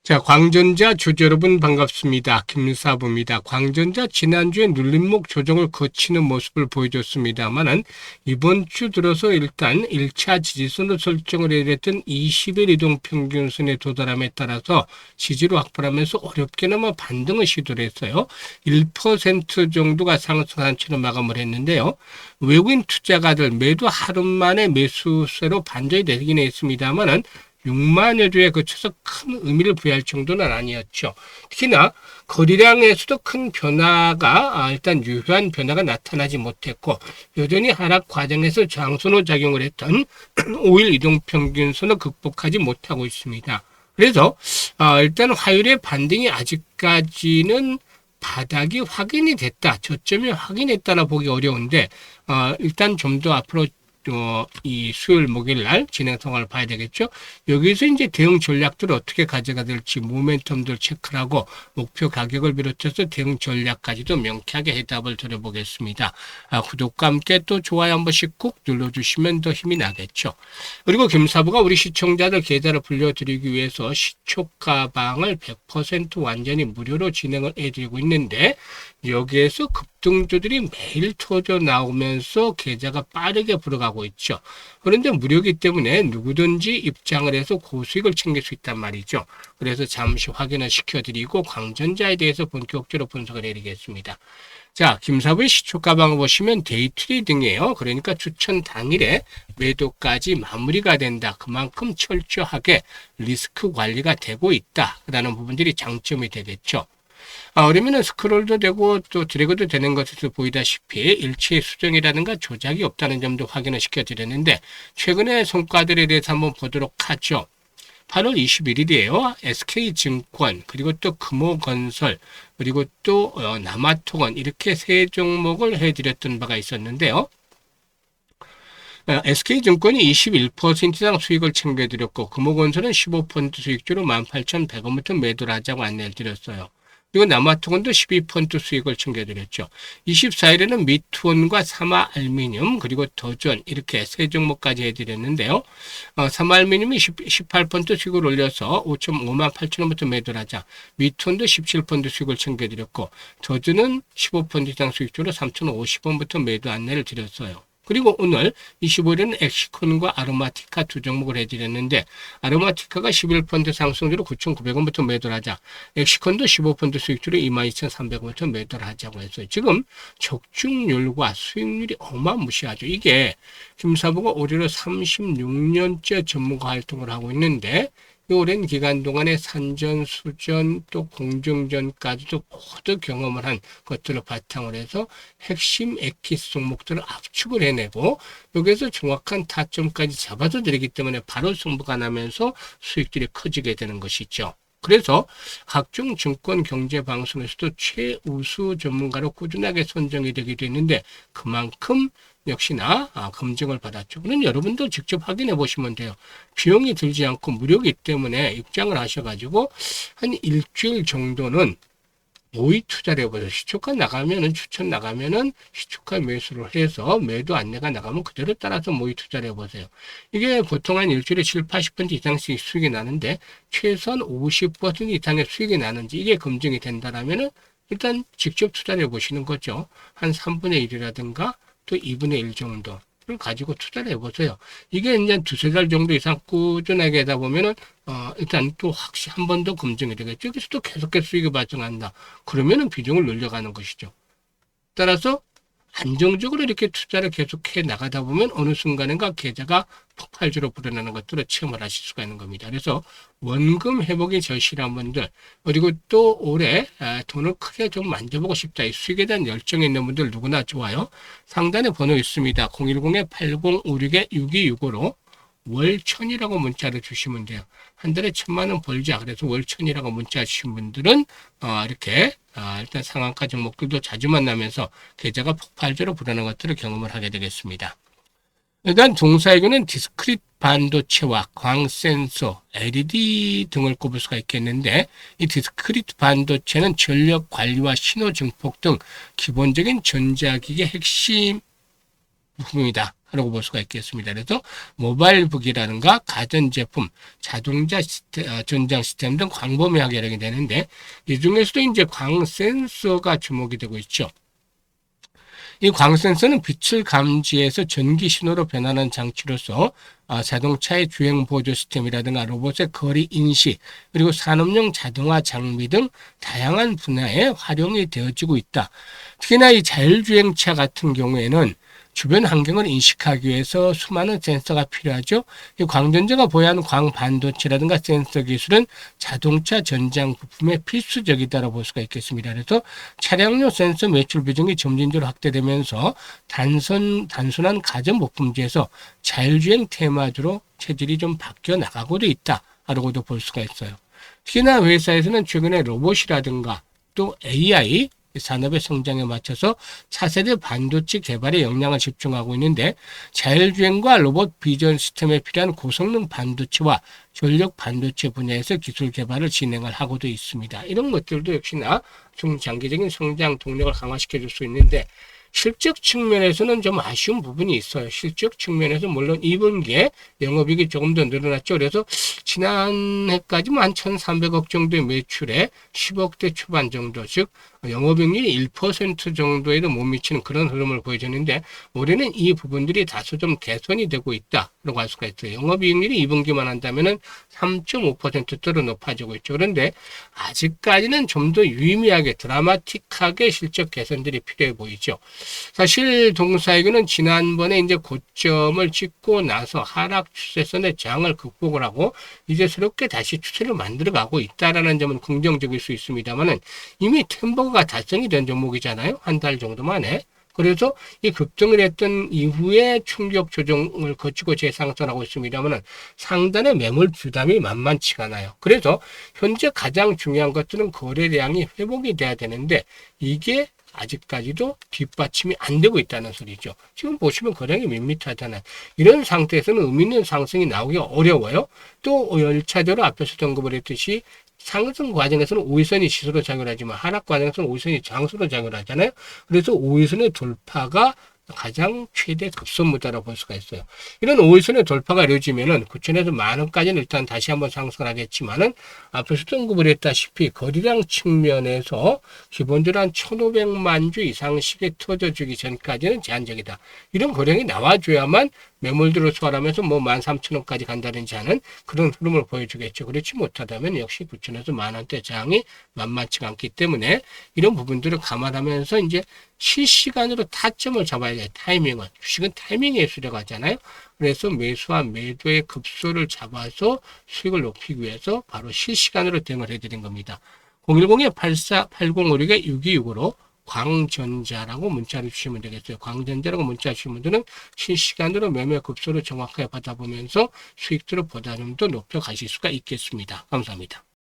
자, 광전자 주주 여러분 반갑습니다. 김사부입니다. 광전자 지난주에 눌림목 조정을 거치는 모습을 보여줬습니다만은 이번 주 들어서 일단 1차 지지선을 설정을 해야 됐던 20일 이동평균선에 도달함에 따라서 지지를 확보하면서 어렵게나마 반등을 시도를 했어요. 1% 정도가 상승한 채로 마감을 했는데요. 외국인 투자가들 매도 하루 만에 매수세로 반전이 되긴 했습니다만은 6만여 주에 거쳐서 큰 의미를 부여할 정도는 아니었죠. 특히나 거래량에서도 큰 변화가 일단 유효한 변화가 나타나지 못했고 여전히 하락 과정에서 저항선으로 작용을 했던 5일 이동평균선을 극복하지 못하고 있습니다. 그래서 일단 화요일의 반등이 아직까지는 바닥이 확인이 됐다, 저점이 확인했다라 보기 어려운데 일단 좀 더 앞으로 이 수요일 목요일 날 진행 상황을 봐야 되겠죠. 여기서 이제 대응 전략들을 어떻게 가져가 될지 모멘텀들 체크를 하고 목표 가격을 비롯해서 대응 전략까지도 명쾌하게 해답을 드려보겠습니다. 구독과 함께 또 좋아요 한 번씩 꾹 눌러주시면 더 힘이 나겠죠. 그리고 김사부가 우리 시청자들 계좌를 불려드리기 위해서 시초가방을 100% 완전히 무료로 진행을 해드리고 있는데 여기에서 급등주들이 매일 터져 나오면서 계좌가 빠르게 불어가고 있죠. 그런데 무료이기 때문에 누구든지 입장을 해서 고수익을 챙길 수 있단 말이죠. 그래서 잠시 확인을 시켜드리고 광전자에 대해서 본격적으로 분석을 해드리겠습니다. 자, 김사부의 시초가방을 보시면 데이 트레이딩이에요. 그러니까 추천 당일에 매도까지 마무리가 된다. 그만큼 철저하게 리스크 관리가 되고 있다라는 부분들이 장점이 되겠죠. 그러면은 스크롤도 되고 또 드래그도 되는 것에서 보이다시피 일체 수정이라든가 조작이 없다는 점도 확인을 시켜드렸는데 최근의 성과들에 대해서 한번 보도록 하죠. 8월 21일이에요. SK증권 그리고 또 금호건설 그리고 또 남아통원 이렇게 세 종목을 해드렸던 바가 있었는데요. SK증권이 21% 이상 수익을 챙겨드렸고 금호건설은 15% 수익주로 18,100원부터 매도를 하자고 안내를 드렸어요. 그리고 남아통원도 12% 수익을 챙겨드렸죠. 24일에는 미투원과 사마알미늄 그리고 더존 이렇게 세 종목까지 해드렸는데요. 사마알미늄이 18% 수익을 올려서 58,000원부터 매도를 하자. 미투원도 17% 수익을 챙겨드렸고 더존은 15% 이상 수익주로 3,050원부터 매도 안내를 드렸어요. 그리고 오늘 25일에는 엑시콘과 아로마티카 두 종목을 해드렸는데 아로마티카가 11% 상승으로 9,900원부터 매도를 하자. 엑시콘도 15% 수익주로 22,300원부터 매도를 하자고 했어요. 지금 적중률과 수익률이 어마무시하죠. 이게 김사부가 올해로 36년째 전문가 활동을 하고 있는데 이 오랜 기간 동안에 산전, 수전, 또 공중전까지도 모두 경험을 한 것들을 바탕으로 해서 핵심 엑기스 종목들을 압축을 해내고 여기에서 정확한 타점까지 잡아서 드리기 때문에 바로 승부가 나면서 수익들이 커지게 되는 것이죠. 그래서 각종 증권 경제 방송에서도 최우수 전문가로 꾸준하게 선정이 되기도 했는데 그만큼 역시나 검증을 받았죠. 그럼 여러분도 직접 확인해 보시면 돼요. 비용이 들지 않고 무료이기 때문에 입장을 하셔가지고 한 일주일 정도는 모의 투자를 해보세요. 시초가 나가면은 추천 나가면은 시초가 매수를 해서 매도 안내가 나가면 그대로 따라서 모의 투자를 해보세요. 이게 보통 한 일주일에 7, 80% 이상씩 수익이 나는데 최소한 50% 이상의 수익이 나는지 이게 검증이 된다라면은 일단 직접 투자를 해보시는 거죠. 한 3분의 1이라든가 또 2분의 1 정도를 가지고 투자를 해보세요. 이게 이제 두세 달 정도 이상 꾸준하게 하다 보면은, 일단 또 확실히 한 번 더 검증이 되겠죠. 여기서 또 계속해서 수익이 발생한다. 그러면은 비중을 늘려가는 것이죠. 따라서 안정적으로 이렇게 투자를 계속해 나가다 보면 어느 순간인가 계좌가 폭발주로 불어나는 것들을 체험을 하실 수가 있는 겁니다. 그래서 원금 회복이 절실한 분들 그리고 또 올해 돈을 크게 좀 만져보고 싶다. 이 수익에 대한 열정이 있는 분들 누구나 좋아요. 상단에 번호 있습니다. 010-8056-6265로 월천이라고 문자를 주시면 돼요. 한 달에 1,000만 원 벌자. 그래서 월천이라고 문자 주신 분들은 이렇게 일단 상한가 종목들도 자주 만나면서 계좌가 폭발적으로 불어나는 것들을 경험을 하게 되겠습니다. 일단 종사이고는 디스크릿 반도체와 광센서, LED 등을 꼽을 수가 있겠는데 이 디스크릿 반도체는 전력 관리와 신호 증폭 등 기본적인 전자기기의 핵심 부품이다. 라고 볼 수가 있겠습니다. 그래서 모바일 무기라든가 가전제품, 자동차 전장 시스템 등 광범위하게 활용이 되는데, 이 중에서도 이제 광 센서가 주목이 되고 있죠. 이 광센서는 빛을 감지해서 전기 신호로 변하는 장치로서 자동차의 주행 보조 시스템이라든가 로봇의 거리 인식, 그리고 산업용 자동화 장비 등 다양한 분야에 활용이 되어지고 있다. 특히나 이 자율주행차 같은 경우에는 주변 환경을 인식하기 위해서 수많은 센서가 필요하죠. 이 광전자가 보유하는 광반도체라든가 센서 기술은 자동차 전장 부품에 필수적이다라고 볼 수가 있겠습니다. 그래서 차량용 센서 매출 비중이 점진적으로 확대되면서 단순한 가전 부품지에서 자율주행 테마주로 체질이 좀 바뀌어 나가고도 있다라고도 볼 수가 있어요. 특히나 회사에서는 최근에 로봇이라든가 또 AI 산업의 성장에 맞춰서 차세대 반도체 개발에 역량을 집중하고 있는데, 자율주행과 로봇 비전 시스템에 필요한 고성능 반도체와 전력 반도체 분야에서 기술 개발을 진행을 하고도 있습니다. 이런 것들도 역시나 중장기적인 성장 동력을 강화시켜 줄 수 있는데, 실적 측면에서는 좀 아쉬운 부분이 있어요. 실적 측면에서 물론 2분기에 영업이익이 조금 더 늘어났죠. 그래서 지난해까지만 한 1,300억 정도의 매출에 10억대 초반 정도, 즉 영업이익률이 1% 정도에도 못 미치는 그런 흐름을 보여줬는데, 올해는 이 부분들이 다소 좀 개선이 되고 있다라고 할 수가 있어요. 영업이익률이 2분기만 한다면은 3.5%대로 높아지고 있죠. 그런데 아직까지는 좀 더 유의미하게 드라마틱하게 실적 개선들이 필요해 보이죠. 사실 동사이그는 지난번에 이제 고점을 찍고 나서 하락 추세선의 저항을 극복을 하고 이제 새롭게 다시 추세를 만들어가고 있다라는 점은 긍정적일 수 있습니다만은, 이미 템버가 달성이 된 종목이잖아요. 한 달 정도 만에. 그래서 이 급등을 했던 이후에 충격 조정을 거치고 재상승하고 있습니다만 상단의 매물 부담이 만만치가 않아요. 그래서 현재 가장 중요한 것들은 거래량이 회복이 돼야 되는데, 이게 아직까지도 뒷받침이 안 되고 있다는 소리죠. 지금 보시면 거래량이 밋밋하잖아요. 이런 상태에서는 의미 있는 상승이 나오기가 어려워요. 또 열차대로 앞에서 언급을 했듯이 상승 과정에서는 5일선이 지수로 작용하지만 하락 과정에서는 5일선이 장수로 작용하잖아요. 그래서 5일선의 돌파가 가장 최대 급선무다라고 볼 수가 있어요. 이런 5일선의 돌파가 이루어지면은 9천에서 만원까지는 일단 다시 한번 상승을 하겠지만은, 앞에서도 언급을 했다시피 거래량 측면에서 기본적으로 한 1,500만 주 이상씩에 터져주기 전까지는 제한적이다. 이런 거래량이 나와줘야만 매물들을 소화하면서 뭐 13,000원까지 간다든지 하는 그런 흐름을 보여주겠죠. 그렇지 못하다면 역시 9천에서 만원대 저항이 만만치가 않기 때문에 이런 부분들을 감안하면서 이제 실시간으로 타점을 잡아야 돼요. 타이밍은. 주식은 타이밍 예술이라고 하잖아요. 그래서 매수와 매도의 급소를 잡아서 수익을 높이기 위해서 바로 실시간으로 대응을 해드린 겁니다. 010-84-8056-6265로 광전자라고 문자를 주시면 되겠어요. 광전자라고 문자 주시면 분들은 실시간으로 매매 급소를 정확하게 받아보면서 수익들을 보다 좀 더 높여 가실 수가 있겠습니다. 감사합니다.